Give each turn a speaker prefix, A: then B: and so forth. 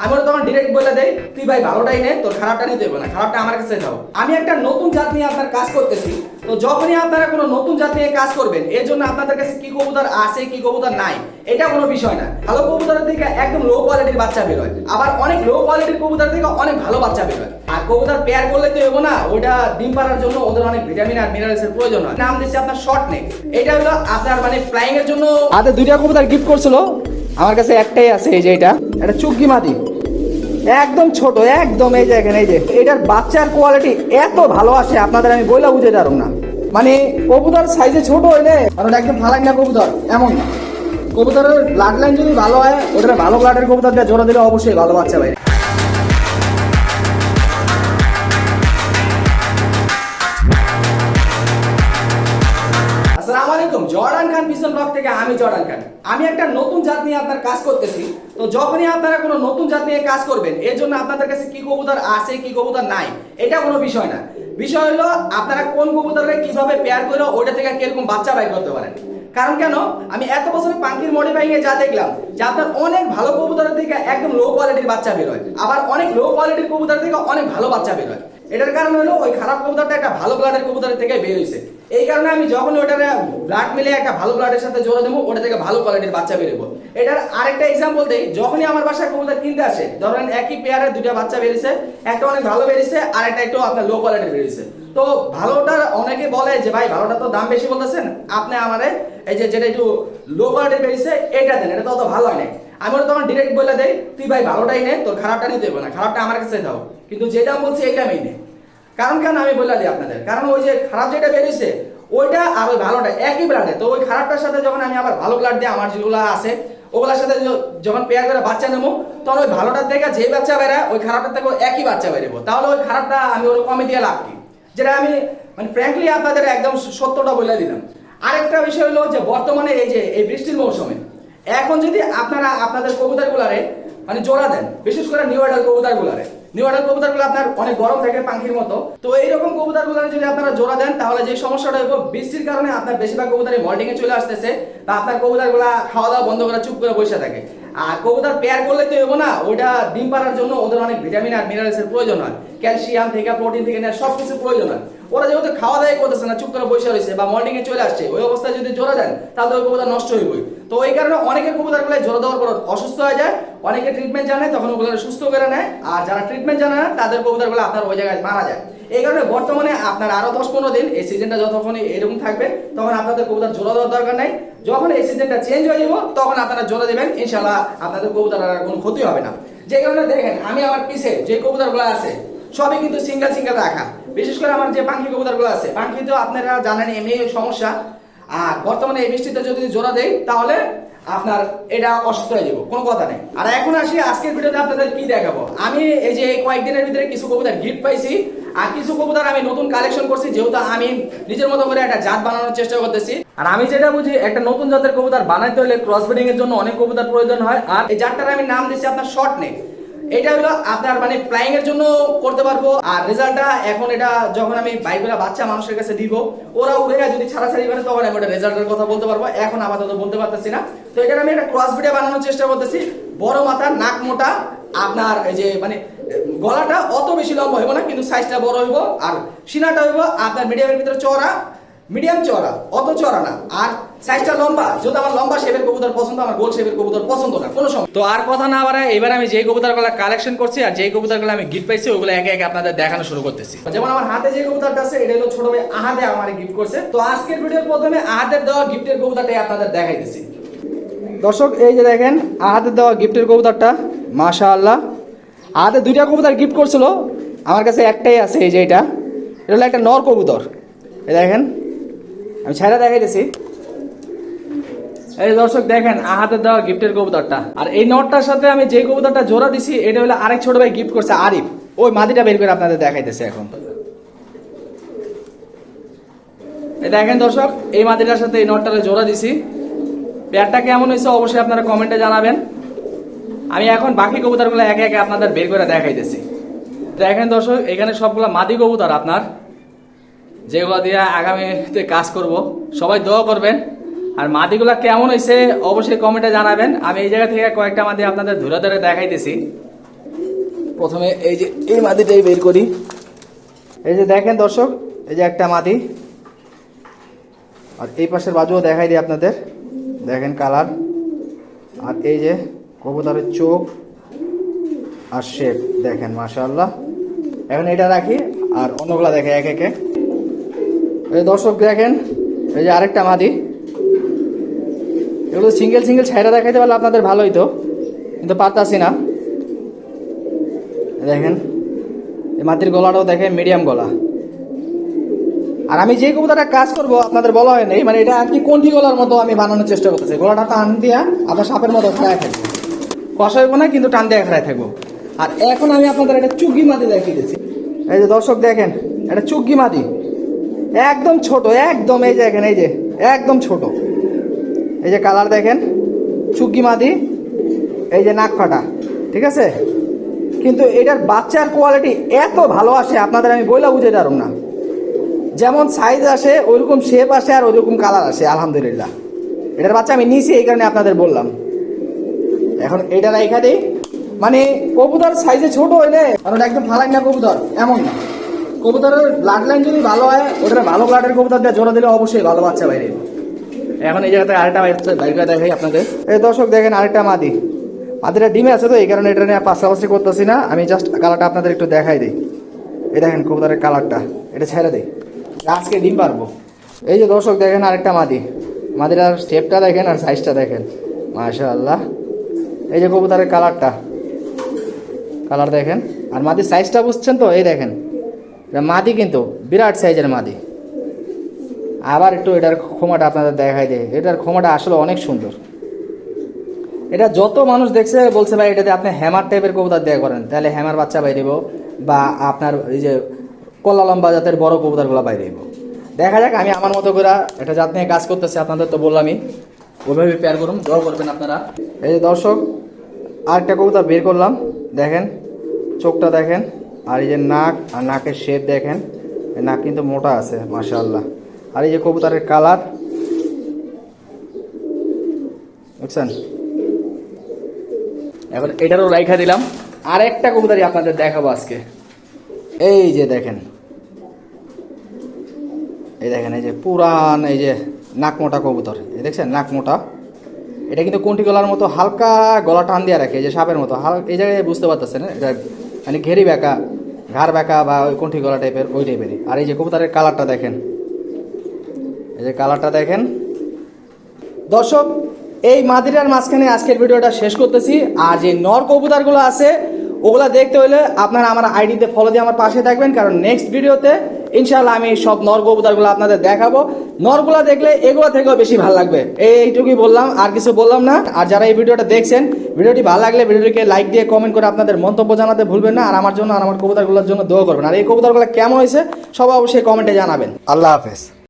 A: আমি ওরা তখন ডিরেক্ট বলে দেই, তুই ভাই ভালোটাই নে, তোর খারাপটা নিতে হবে না, খারাপটা আমার কাছে দাও। আমি একটা নতুন জাত নিয়ে আপনার কাজ করতেছি। তো যখনই আপনারা কোনো নতুন জাত নিয়ে কাজ করবেন, এর জন্য আপনাদের কাছে কি কবুতর আছে কি কবুতর নাই এটা কোনো বিষয় না। ভালো কবুতরের থেকে একদম লো কোয়ালিটির বাচ্চা বের হয়, আবার অনেক লো কোয়ালিটির কবুতর থেকে অনেক ভালো বাচ্চা বের হয়। আর কবুতর পেয়ার করলে তো হবো না, ওইটা ডিম পাড়ার জন্য ওদের অনেক ভিটামিন আর মিনারেলস এর প্রয়োজন হয়। নাম দিচ্ছি আপনার শর্ট নেক। এটা হলো আপনার মানে ফ্লাইং এর জন্য। আদে দুইটা কবুতর গিফট করছিল, আমার কাছে একটাই আছে, এই যে এটা চুগি মাদি, একদম ছোট একদম। এই যে এখানে এই যে এটার বাচ্চার কোয়ালিটি এত ভালো আসে আপনাদের আমি বইলা বুঝে পারব না। মানে কবুতর সাইজে ছোট হইলে কারণ একদম ফালাঙ্গা কবুতর এমন না। কবুতরের ব্লাড লাইন যদি ভালো হয়, ওটা ভালো ব্লাডের কবুতর দিয়ে জোড়া দিলে অবশ্যই ভালো বাচ্চা পাই। আসসালামু আলাইকুম, জর্ডান খান পিছন ব্লগ থেকে আমি জর্ডান খান। আমি একটা নতুন জাত নিয়ে আপনার কাজ করতেছি। তো যখনই আপনারা কোনো নতুন জাত নিয়ে কাজ করবেন, এর জন্য আপনাদের কাছে কি কবুতর আছে কি কবুতর নাই এটা কোনো বিষয় না। বিষয় হলো আপনারা কোন কবুতরে কিভাবে পেয়ার করে ওইটা থেকে কিরকম বাচ্চা বাই করতে পারেন। কারণ কেন, আমি এত বছরে পাঙ্কির মডিফাইং এ যা দেখলাম যে আপনার অনেক ভালো কবুতরের থেকে একদম লো কোয়ালিটির বাচ্চা বের হয়, আবার অনেক লো কোয়ালিটির কবুতর থেকে অনেক ভালো বাচ্চা বের হয়। এটার কারণ হলো ওই খারাপ কবুতরটা একটা ভালো ব্লাডের কবুতরের থেকে বের হয়েছে। এই কারণে আমি যখন ওটারে ব্লাড মিলে একটা ভালো ব্লাডের সাথে জোড়া দেবো, ওটা থেকে ভালো কোয়ালিটির বাচ্চা বেরোবো। এটার আরেকটা এক্সাম্পল দেই, যখনই আমার বাসায় কবুতর কিনতে আসে, ধরেন একই পেয়ারের দুইটা বাচ্চা বেরিয়েছে, একটা অনেক ভালো বেরিয়েছে আর একটা একটু আপনার লো কোয়ালিটির বেরিয়েছে। তো ভালোটার অনেকে বলে যে ভাই ভালোটা তো দাম বেশি বলতেছেন, আপনি আমারে এই যে যেটা একটু লো কোয়ালিটির বেরিয়েছে এটা দেন, এটা তো অত ভালো হয় না। আমি ওরা তখন ডিরেক্ট বলে দেই, তুই ভাই ভালোটাই নে, তোর খারাপটা নিতে হবে না, খারাপটা আমার কাছে দাও। কিন্তু যে দাম বলছি এই দামই নে। কারণ কেন আমি বলে দিই আপনাদের, কারণ ওই যে খারাপ যেটা বেরিয়েছে ওইটা আর ওই ভালোটা একই ব্লাডে। তো ওই খারাপটার সাথে যখন আমি আবার ভালো ব্লাড দিয়ে আমার যেগুলো আছে ওগুলোর সাথে যখন পেয়ার করে বাচ্চা নেবো, তখন ওই ভালোটার থেকে যে বাচ্চা বেরোয় ওই খারাপটার থেকে একই বাচ্চা বেরোবো। তাহলে ওই খারাপটা আমি ওর কমে দিয়ে লাভ কি, যেটা আমি মানে ফ্র্যাঙ্কলি আপনাদের একদম সত্যটা বলে দিলাম। আরেকটা বিষয় হলো যে বর্তমানে এই যে এই বৃষ্টির মৌসুমে এখন যদি আপনারা আপনাদের কবুতরগুলারে মানে জোড়া দেন, বিশেষ করে নিউ অ্যাডাল্ট কবুতরগুলারে, নিউ অ্যাডাল্ট কবুতরগুলো আপনার অনেক গরম থাকে পাখির মতো। তো এইরকম কবুতরগুলারে যদি আপনারা জোড়া দেন, তাহলে যে সমস্যাটা হবে বৃষ্টির কারণে আপনার বেশিরভাগ কবুতরই মল্টিং এ চলে আসতেছে, তা আপনার কবুতরগুলা খাওয়া দাওয়া বন্ধ করে চুপ করে বসে থাকে। আর কবুতর পেয়ার করলে তো হবো না, ওইটা ডিম পাড়ার জন্য ওদের অনেক ভিটামিন আর মিনারেলস এর প্রয়োজন হয়, ক্যালসিয়াম থেকে প্রোটিন থেকে সবকিছু প্রয়োজন হয়। ওরা যেহেতু খাওয়া দাওয়া করতেছে না, চুপ করে বসে রয়েছে বা মল্টিং এ চলে আসছে, ওই অবস্থায় যদি জোড়া দেন তাহলে ওই কবুতর নষ্ট হয়ে যাবে। তো ওই কারণে অনেকের কবুতরগুলো জোড়া দেওয়ার পর অসুস্থ হয়ে যায়, অনেকে ট্রিটমেন্ট জানে তখন ওগুলো সুস্থ করে নেয়, আর যারা ট্রিটমেন্ট জানে না তাদের কবুতরগুলো আপনার ওই জায়গায় মারা যায়। এই কারণে বর্তমানে আপনার আরো 10-15 দিন এই সিজনটা যতক্ষণ এরকম থাকবে তখন আপনাদের কবুতর জোড়া দেওয়ার দরকার নাই। যখন এই সিজনটা চেঞ্জ হয়ে যাবো তখন আপনারা জোড়া দেবেন, ইনশাআল্লাহ আপনাদের কবুতর আর কোনো ক্ষতি হবে না। যে কারণে দেখেন আমি আমার পিছে যে কবুতরগুলো আছে সবই কিন্তু সিঙ্গেল সিঙ্গেল রাখা। বিশেষ করে আমার যে পাখি কবুতরগুলো আছে, পাখি তো আপনারা জানেন এমনি সমস্যা, আর বর্তমানে এই বৃষ্টিতে যদি জোড়া দেই তাহলে আপনার এটা অসুস্থ হয়ে যাবো, কোনো কথা নেই। আর এখন আসি আজকের ভিডিওতে আপনাদের কি দেখাবো। আমি এই যে কয়েকদিনের ভিতরে কিছু কবুতর গিফট পাইছি, আর কিছু কবুতর আমি নতুন কালেকশন করছি, যেহেতু আমি নিজের মতো করে একটা জাত বানানোর চেষ্টা করতেছি। আর আমি যেটা বুঝি একটা নতুন জাতের কবুতর বানাইতে হলে ক্রস ব্রিডিং এর জন্য অনেক কবুতর প্রয়োজন হয়। আর এই জাতটার আমি নাম দিচ্ছি আপনার শর্ট নেক। এটা হলো আপনার মানে ফ্লাইং এর জন্য করতে পারবো। আর রেজাল্টটা এখন এটা যখন আমি বাইবেলা বাচ্চা মানুষের কাছে দিব, ওরা উড়ে যায় যদি ছাড়াছাড়ি করে, তখন আমি ওটা রেজাল্টের কথা বলতে পারবো। এখন আপাতত বলতে পারতেছি না। তো এটা আমি একটা ক্রস ব্রিড বানানোর চেষ্টা করতেছি। বড় মাথা, নাক মোটা, আপনার এই যে মানে গলাটা অত বেশি লম্বা হইব না, কিন্তু সাইজটা বড় হইব, আর সিনাটা হইব আপনার মিডিয়ামের ভিতরে চওড়া, মিডিয়াম চওড়া, অত চওড়া না, আর সাইজটা লম্বা। যদি আমার লম্বা শেপের কবুতর পছন্দ, আমার গোল শেপের কবুতর পছন্দ না, কোনো সময়। তো আর কথা না বাড়ায় এবার আমি যেই কবুতরগুলো কালেকশন করছি আর যেই কবুতরগুলো আমি গিফট পাইছি ওগুলো একে একে আপনাদের দেখানো শুরু করতেছি। যেমন আমার হাতে যে কবুতরটা আছে এটা হলো ছোট ভাই আহাদে আমার গিফট করছে। তো আজকের ভিডিওর প্রথমে আহাদের দেওয়া গিফটের কবুতরটাই আপনাদের দেখাইতেছি। দর্শক এই যে দেখেন আহাদের দেওয়া গিফটের কবুতরটা, মাশাআল্লাহ। আহাদে দুইটা কবুতর গিফট করছিল, আমার কাছে একটাই আছে, এই যে এটা হলো একটা নর কবুতর। এই দেখেন আমি ছাইরা দেখাইতেছি। এই দর্শক দেখেন আহাদের দেওয়া গিফটের কবুতরটা। আর এই নটটার সাথে আমি যে কবুতরটা জোড়া দিছি এটা হলো আরেক ছোট ভাই গিফট করছে, আরিফ। ওই মাদিটা বের করে আপনাদের দেখাইতেছে এখন। এই দেখেন দর্শক এই মাদিটার সাথে এই নটটারে জোড়া দিছি। পেয়ারটা কেমন হয়েছে অবশ্যই আপনারা কমেন্টে জানাবেন। আমি এখন বাকি কবুতরগুলো একে একে আপনাদের বের করে দেখাইতেছি। দেখেন দর্শক এখানে সবগুলো মাদি কবুতর আপনার, যেগুলো দিয়ে আগামীতে কাজ করব। সবাই দোয়া করবেন। আর মাদিগুলা কেমন হয়েছে অবশ্যই কমেন্টে জানাবেন। আমি এই জায়গা থেকে কয়েকটা মাদি আপনাদের ধরে ধরে দেখাইতেছি। প্রথমে এই যে এই মাদিটাই বের করি। এই যে দেখেন দর্শক, এই যে একটা মাদি, আর এই পাশের বাজুও দেখাই দিই আপনাদের, দেখেন কালার, আর এই যে কবুতরের চোখ আর শেপ দেখেন মাশাআল্লাহ। এখন এটা রাখি আর অন্যগুলা দেখে এক একে। এই দর্শক দেখেন, এই যে আরেকটা মাদি, এগুলো সিঙ্গেল সিঙ্গেল ছাইরা দেখাইতে পারলে আপনাদের ভালো হইতো, কিন্তু পারতাছি না। দেখেন এই মাটির গলাটাও দেখে মিডিয়াম গলা। আর আমি যে কবুতরটা কাজ করব আপনাদের বলা হয় নাই, মানে এটা আর কি কোনটি গলার মতো আমি বানানোর চেষ্টা করতেছি। গলাটা টান দিয়া আপনার সাপের মতো খাড়ায় থাকবো, কষা হইব না কিন্তু টান দিয়ে খাড়ায় থাকবো। আর এখন আমি আপনাদের একটা চুগি মাদি দেখিয়ে দিচ্ছি। এই যে দর্শক দেখেন, এটা চুগি মাদি, একদম ছোট, একদম এই যে দেখেন, এই যে একদম ছোট, এই যে কালার দেখেন, চুগি মাদি, এই যে নাক ফাটা, ঠিক আছে। কিন্তু এটার বাচ্চার কোয়ালিটি এত ভালো আসে আপনাদের আমি বইলা বুঝে পারব না। যেমন সাইজ আসে ওইরকম শেপ আসে আর ওইরকম কালার আসে আলহামদুলিল্লাহ। এটার বাচ্চা আমি নিয়েছি এই কারণে আপনাদের বললাম। এখন এটা রেখা দিই, মানে কবুতর সাইজে ছোট হইলে কারণ একদম ফালাই না কবুতর এমন না। কবুতরের ব্লাড লাইন যদি ভালো হয়, ওটা ভালো ব্লাডের কবুতর দিয়ে জোড়া দিলে অবশ্যই ভালো বাচ্চা বাইরে। এখন এই জায়গাতে আরেকটা বাইর করে দেখাই আপনাদের। এই দর্শক দেখেন আরেকটা মাদি, মাদিটা ডিমে আছে তো এই কারণে এটা নিয়ে পাশাপাশি করতেছি না, আমি জাস্ট কালারটা আপনাদের একটু দেখাই দিই। এই দেখেন কবুতরের কালারটা, এটা ছেড়ে দিই, আজকে ডিম পারবো। এই যে দর্শক দেখেন আরেকটা মাদি, মাদিটার শেপটা দেখেন আর সাইজটা দেখেন মাশাআল্লাহ। এই যে কবুতরের কালারটা, কালার দেখেন আর মাদির সাইজটা বুঝছেন তো, এই দেখেন মাদি কিন্তু বিরাট সাইজের মাদি। আবার একটু এটার ক্ষমাটা আপনাদের দেখাই দেয়, এটার ক্ষমাটা আসলে অনেক সুন্দর। এটা যত মানুষ দেখছে বলছে ভাই এটাতে আপনি হ্যামার টাইপের কবুতর দেয়া করেন, তাহলে হ্যামার বাচ্চা বাইরেব, বা আপনার এই যে কলা লম্বা জাতের বড় কবুতরগুলো বাইরেব। দেখা যাক, আমি আমার মতো করে একটা জাত নিয়ে কাজ করতেছি, আপনাদের তো বললামই, ওইভাবে পেয়ার করুন, দোয়া করবেন আপনারা। এই যে দর্শক আরেকটা কবুতর বের করলাম, দেখেন চোখটা দেখেন, আর এই যে নাক আর নাকের শেপ দেখেন, নাক কিন্তু মোটা আছে মাশাআল্লাহ। আর এই যে কবুতরের কালার বুঝছেন। এবার এটারও রাইখা দিলাম, আর একটা কবুতরই আপনাদের দেখাবো আজকে। এই যে দেখেন, এই দেখেন, এই যে পুরান, এই যে নাক মোটা কবুতর, এই দেখছেন নাক মোটা। এটা কিন্তু কোনটি গলার মতো হালকা গলা টান দিয়ে রাখে, এই যে সাপের মতো হালকা, এই জায়গায় বুঝতে পারতেছেন এটা মানে ঘেরি বেঁকা, ঘাড় বেঁকা বা ওই কোনটি গলা টাইপের, ওই টাইপেরই। আর এই যে কবুতরের কালারটা দেখেন, এই যে কালারটা দেখেন। দর্শক এই মাদিরার মাঝখানে আজকের ভিডিওটা শেষ করতেছি। আর যে নর কবুতরগুলো আছে ওগুলা দেখতে হলে আপনারা আমার আইডিতে ফলো দিয়ে আমার পাশে থাকবেন, কারণ নেক্সট ভিডিওতে ইনশাআল্লাহ আমি সব নর কবুতরগুলো আপনাদের দেখাবো। নরগুলা দেখলে এগুলো থেকেও বেশি ভালো লাগবে, এইটুকুই বললাম, আর কিছু বললাম না। আর যারা এই ভিডিওটা দেখছেন, ভিডিওটি ভালো লাগলে ভিডিওটিকে লাইক দিয়ে কমেন্ট করে আপনাদের মন্তব্য জানাতে ভুলবেন না। আর আমার জন্য আর আমার কবুতরগুলোর জন্য দোয়া করবেন। আর এই কবুতরগুলো কেমন হয়েছে সবাই অবশ্যই কমেন্টে জানাবেন। আল্লাহ হাফেজ।